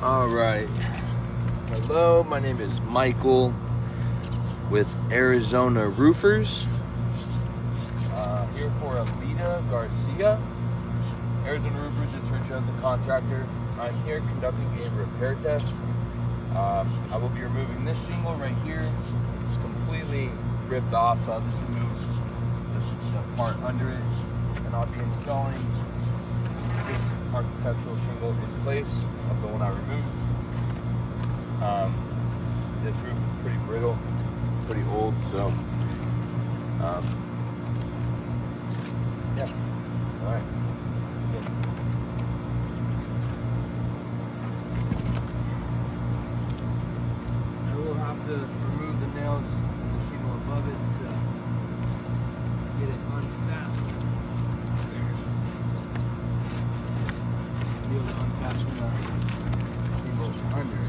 All right. Hello, my name is Michael with Arizona Roofers. Here for Elida Garcia. Arizona Roofers is her chosen contractor. I'm here conducting a repair test. I will be removing this shingle right here. It's completely ripped off, so I'll just remove the part under it, and I'll be installing this architectural shingle in place of the one I removed. This roof is pretty brittle, pretty old, so yeah. All right. I will have to remove the nails in the shingle above it to get it unfastened. Be able to unfasten the shingle under it.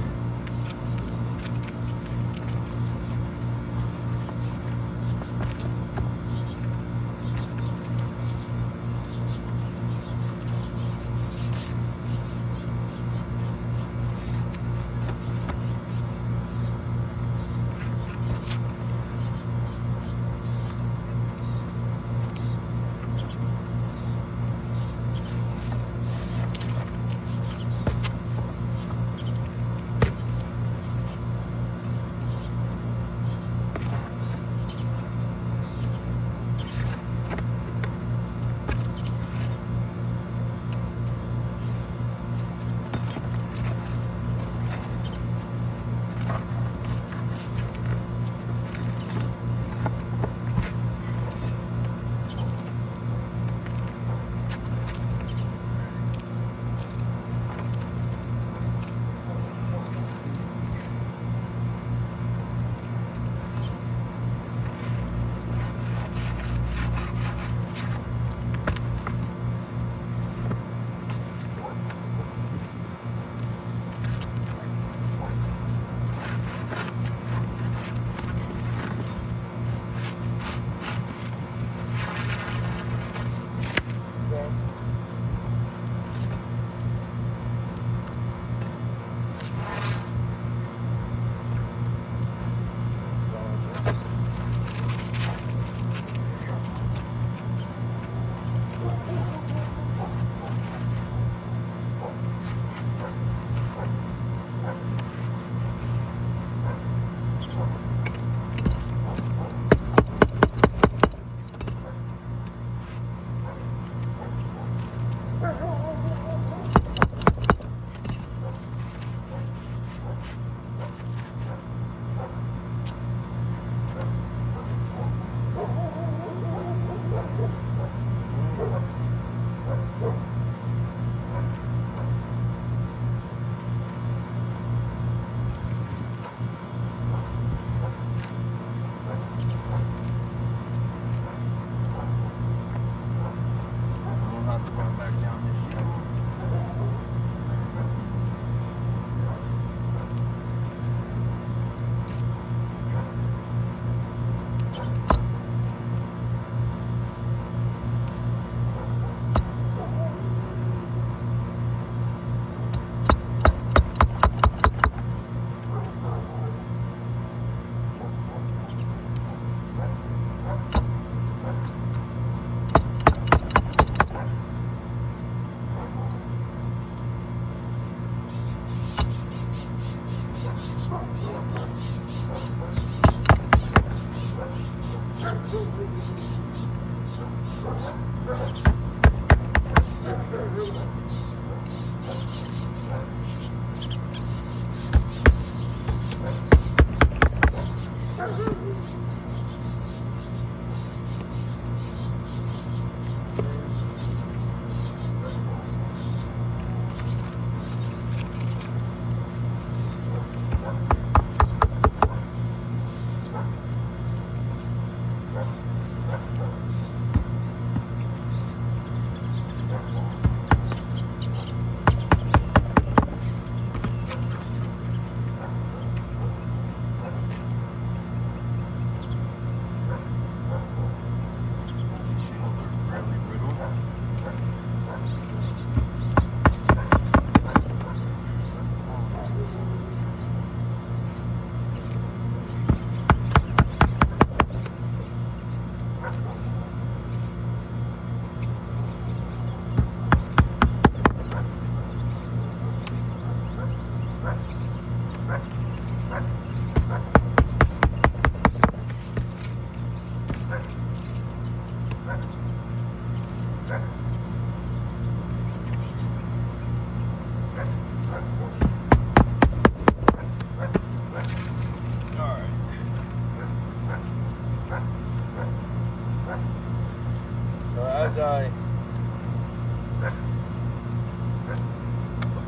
I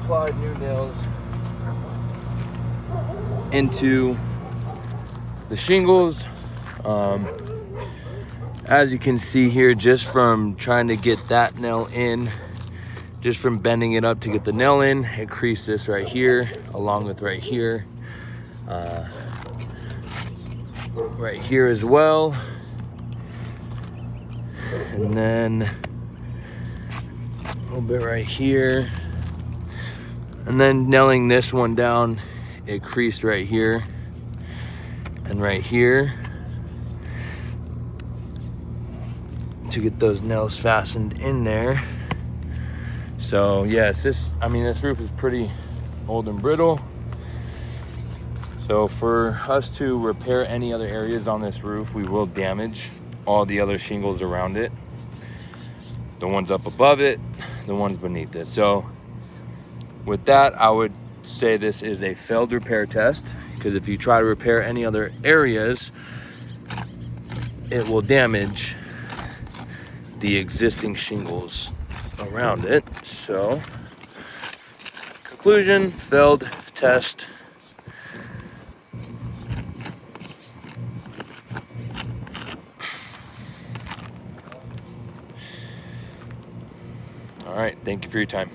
applied new nails into the shingles. As you can see here, just from trying to get that nail in, just from bending it up to get the nail in, it creased this right here, along with right here. Right here as well. And then a little bit right here. And then nailing this one down, it creased right here and right here to get those nails fastened in there. So yes, this roof is pretty old and brittle. So for us to repair any other areas on this roof, we will damage all the other shingles around it. The ones up above it, the ones beneath it. So with that, I would say this is a failed repair test, because if you try to repair any other areas, it will damage the existing shingles around it. So conclusion, failed test. All right, thank you for your time.